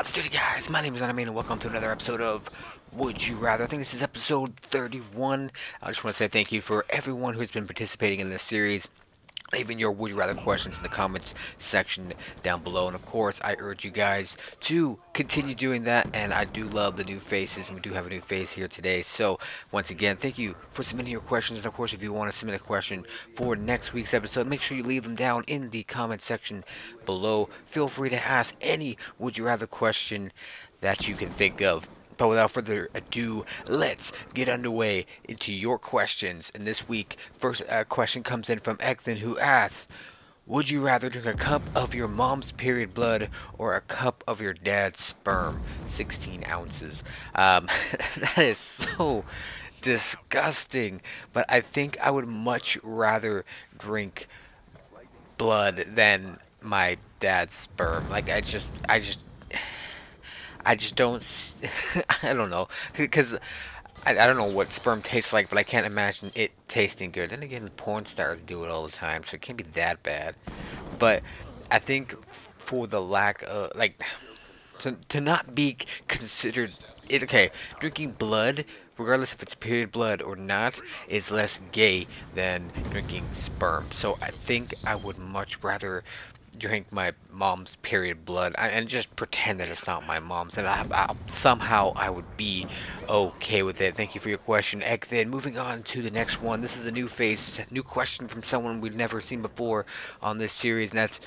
How's it doing, guys? My name is Arnimane and welcome to another episode of Would You Rather. I think this is episode 31. I just want to say thank you for everyone who's been participating in this series. Leaving your Would You Rather questions in the comments section down below. And of course, I urge you guys to continue doing that. And I do love the new faces. And we do have a new face here today. So once again, thank you for submitting your questions. And of course, if you want to submit a question for next week's episode, make sure you leave them down in the comments section below. Feel free to ask any Would You Rather question that you can think of. But without further ado, let's get underway into your questions. And this week, first question comes in from Ekton, who asks, would you rather drink a cup of your mom's period blood or a cup of your dad's sperm? 16 ounces. That is so disgusting. But I think I would much rather drink blood than my dad's sperm. Like, I just don't. I don't know, because I don't know what sperm tastes like, but I can't imagine it tasting good. Then again, porn stars do it all the time, so it can't be that bad. But I think for the lack of to not be considered it okay, drinking blood, regardless if it's period blood or not, is less gay than drinking sperm. So I think I would much rather drink my mom's period blood and just pretend that it's not my mom's, and somehow I would be okay with it. Thank you for your question, Ek. Then moving on to the next one. This is a new face, new question from someone we've never seen before on this series, and that's,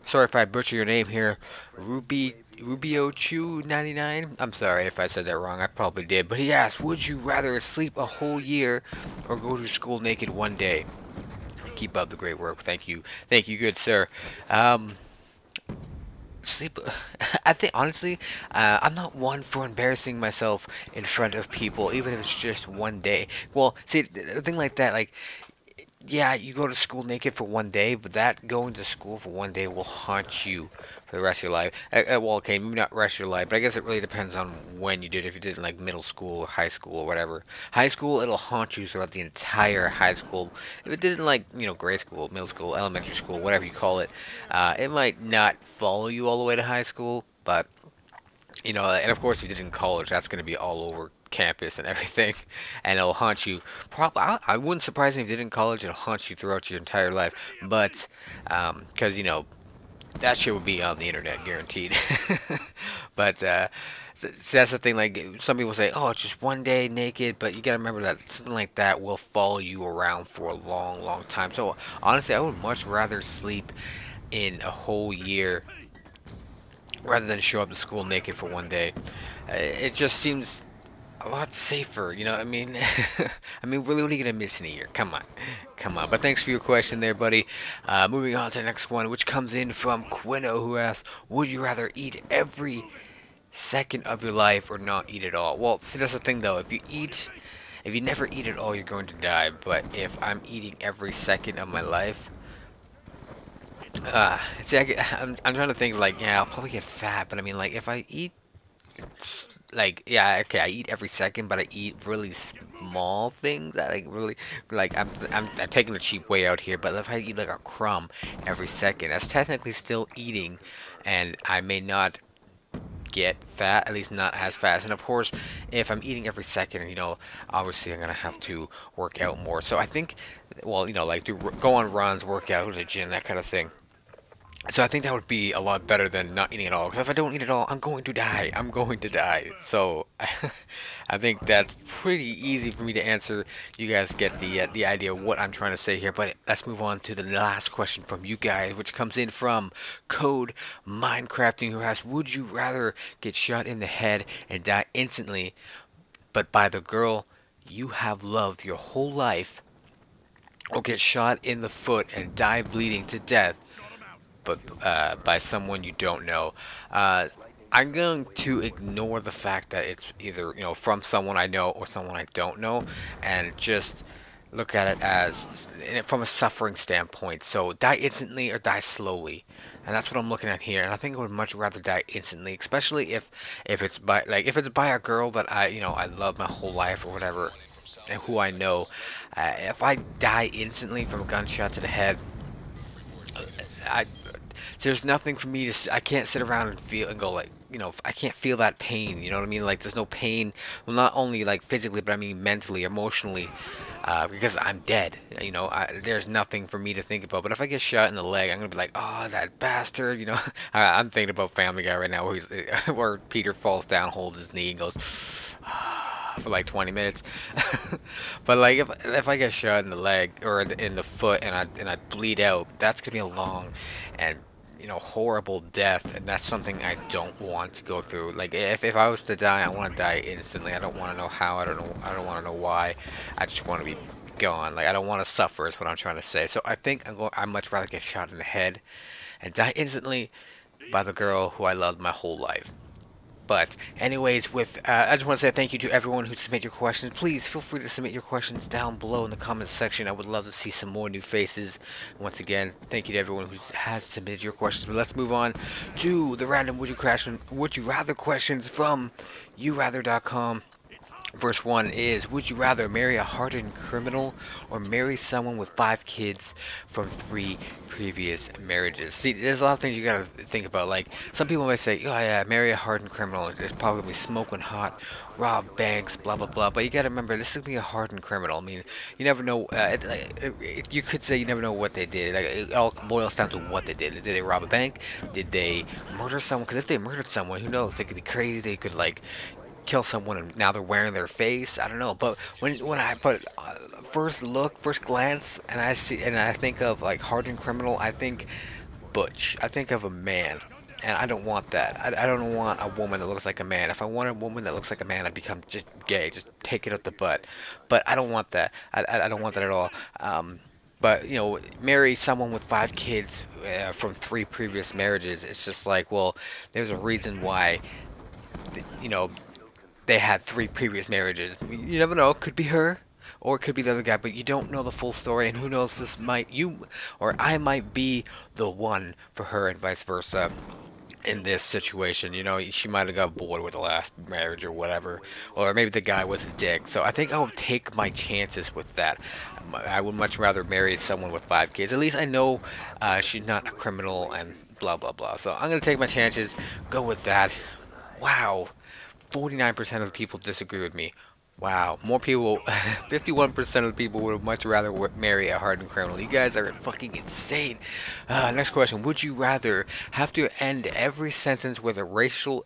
sorry if I butcher your name here, Rubio Chew 99. I'm sorry if I said that wrong. I probably did. But he asked, would you rather sleep a whole year or go to school naked one day? Keep up the great work. Thank you, good sir. Sleep. I think honestly, I'm not one for embarrassing myself in front of people, even if it's just one day. Well, see, the thing like that, like, yeah, you go to school naked for one day, but that going to school for one day will haunt you for the rest of your life. Well, okay, maybe not rest of your life, but I guess it really depends on when you did. If you did it in like middle school or high school or whatever. High school, it'll haunt you throughout the entire high school. If it did it in like, grade school, middle school, elementary school, whatever you call it, it might not follow you all the way to high school, but and of course, if you did it in college, that's going to be all over campus and everything, and it'll haunt you. Probably, I wouldn't surprise me if you did it in college. It'll haunt you throughout your entire life, but because that shit would be on the internet, guaranteed. But that's the thing. Like, some people say, "Oh, it's just one day naked," but you gotta remember that something like that will follow you around for a long, long time. So honestly, I would much rather sleep in a whole year rather than show up to school naked for one day. It just seems a lot safer, you know what I mean? I mean, really, what are you gonna miss in a year? Come on, come on. But thanks for your question there, buddy. Moving on to the next one, which comes in from Quino, who asks, would you rather eat every second of your life or not eat at all? Well, see, that's the thing, though. If you never eat at all, you're going to die. But if I'm eating every second of my life, see, I'm trying to think, like, yeah, I'll probably get fat, but I mean, like, if I eat, like, yeah, okay, I eat every second, but I eat really small things that, like, really, like, I'm taking the cheap way out here, but if I eat, like, a crumb every second, that's technically still eating, and I may not get fat, at least not as fast. And of course, if I'm eating every second, obviously I'm gonna have to work out more. So I think, well, like, go on runs, work out, go to the gym, that kind of thing. So I think that would be a lot better than not eating at all. Because if I don't eat at all, I'm going to die. I'm going to die. So I think that's pretty easy for me to answer. You guys get the idea of what I'm trying to say here. But let's move on to the last question from you guys, which comes in from Code Minecrafting, who asks, would you rather get shot in the head and die instantly, but by the girl you have loved your whole life, or get shot in the foot and die bleeding to death, but by someone you don't know? I'm going to ignore the fact that it's either, from someone I know or someone I don't know, and just look at it as from a suffering standpoint. So die instantly or die slowly, and that's what I'm looking at here. And I think I would much rather die instantly, especially if it's by, like, if it's by a girl that I love my whole life or whatever, and who I know. If I die instantly from a gunshot to the head, I there's nothing for me to. I can't sit around and feel and go like, you know, I can't feel that pain. You know what I mean? Like there's no pain, well, not only like physically, but I mean mentally, emotionally, because I'm dead. You know, there's nothing for me to think about. But if I get shot in the leg, I'm gonna be like, oh, that bastard. You know, I'm thinking about Family Guy right now, where where Peter falls down, holds his knee, and goes for like 20 minutes. But like if I get shot in the leg or in the foot and I bleed out, that's gonna be a long and you know horrible death, and that's something I don't want to go through. Like if I was to die, I want to die instantly. I don't want to know how. I don't want to know why. I just want to be gone. Like I don't want to suffer is what I'm trying to say. So I think I'd much rather get shot in the head and die instantly by the girl who I loved my whole life. But anyways, I just want to say thank you to everyone who submitted your questions. Please feel free to submit your questions down below in the comments section. I would love to see some more new faces. Once again, thank you to everyone who has submitted your questions. But let's move on to the random would you rather questions from yourather.com. Verse 1 is, would you rather marry a hardened criminal or marry someone with 5 kids from 3 previous marriages? See, there's a lot of things you gotta think about. Like, some people might say, oh yeah, marry a hardened criminal. It's probably gonna be smoking hot, rob banks, blah blah blah. But you gotta remember, this is gonna be a hardened criminal. I mean, you never know. You could say you never know what they did. Like, it all boils down to what they did. Did they rob a bank? Did they murder someone? Because if they murdered someone, who knows? They could be crazy. They could like kill someone and now they're wearing their face. I don't know, but when I put first glance, and I think of like hardened criminal, I think butch. I think of a man, and I don't want that. I don't want a woman that looks like a man. If I want a woman that looks like a man, I'd become just gay. Just take it up the butt. But I don't want that. I don't want that at all. But you know, marry someone with 5 kids from 3 previous marriages. It's just like, well, there's a reason why. You know, they had 3 previous marriages. You never know. It could be her, or it could be the other guy, but you don't know the full story. And who knows? This might you, or I might be the one for her, and vice versa. In this situation, you know, she might have got bored with the last marriage or whatever, or maybe the guy was a dick. So I think I would take my chances with that. I would much rather marry someone with 5 kids. At least I know she's not a criminal and blah blah blah. So I'm gonna take my chances. Go with that. Wow. 49% of the people disagree with me. Wow, more people, 51% of the people would much rather marry a hardened criminal. You guys are fucking insane. Next question, would you rather have to end every sentence with a racial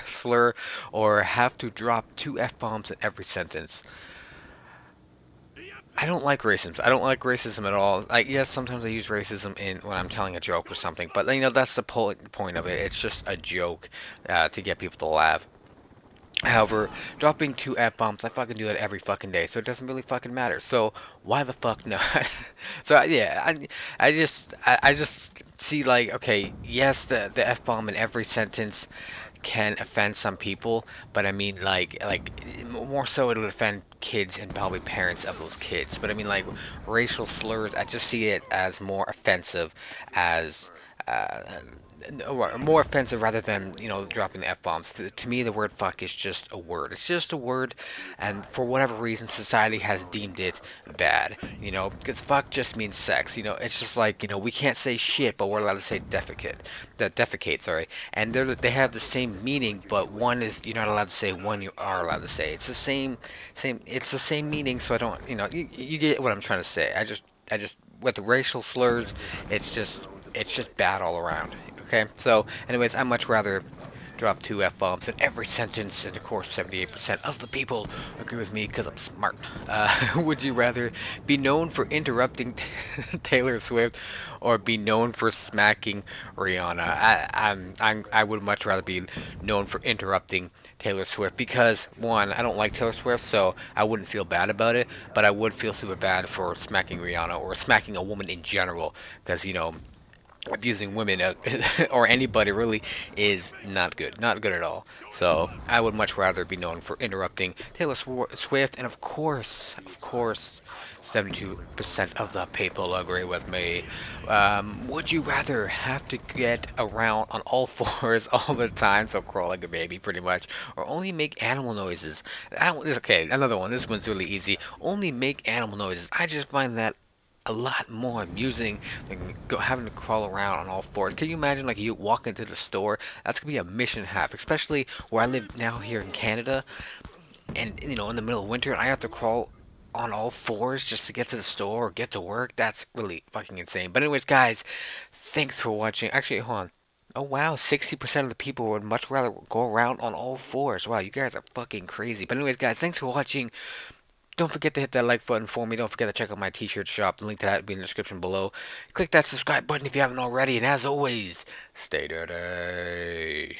slur or have to drop 2 F-bombs in every sentence? I don't like racism. I don't like racism at all. Like, yes, sometimes I use racism when I'm telling a joke or something, but you know, that's the point of it. It's just a joke to get people to laugh. However, dropping 2 F-bombs, I fucking do that every fucking day, so it doesn't really fucking matter. So why the fuck not? So yeah, I just see like, okay, yes, the F-bomb in every sentence can offend some people, but I mean like more so it'll offend kids and probably parents of those kids. But I mean like racial slurs, I just see it as more offensive as or more offensive rather than, you know, dropping the F-bombs. To me, the word fuck is just a word. It's just a word, and for whatever reason, society has deemed it bad, you know, because fuck just means sex, you know. It's just like, you know, we can't say shit, but we're allowed to say defecate, sorry, and they have the same meaning, but one is you're not allowed to say, one you are allowed to say. It's the same, it's the same meaning, so I don't, you know, you get what I'm trying to say. I just, with the racial slurs, it's just bad all around. Okay, so anyways, I much rather drop 2 F-bombs in every sentence, and of course 78% of the people agree with me because I'm smart. Would you rather be known for interrupting Taylor Swift or be known for smacking Rihanna? I would much rather be known for interrupting Taylor Swift because, one, I don't like Taylor Swift, so I wouldn't feel bad about it, but I would feel super bad for smacking Rihanna or smacking a woman in general because, you know, abusing women or anybody really is not good at all. So I would much rather be known for interrupting Taylor Swift, and of course 72% of the people agree with me. Would you rather have to get around on all fours all the time, so crawl like a baby pretty much, or only make animal noises? Okay, another one, this one's really easy. Only make animal noises. I just find that a lot more amusing than having to crawl around on all fours. Can you imagine like you walk into the store? That's gonna be a mission half, especially where I live now here in Canada, and you know in the middle of winter, and I have to crawl on all fours just to get to the store or get to work. That's really fucking insane. But anyways, guys, thanks for watching. Actually, hold on. Oh wow, 60% of the people would much rather go around on all fours. Wow, you guys are fucking crazy. But anyways, guys, thanks for watching. Don't forget to hit that like button for me. Don't forget to check out my t-shirt shop. The link to that will be in the description below. Click that subscribe button if you haven't already. And as always, stay dirty.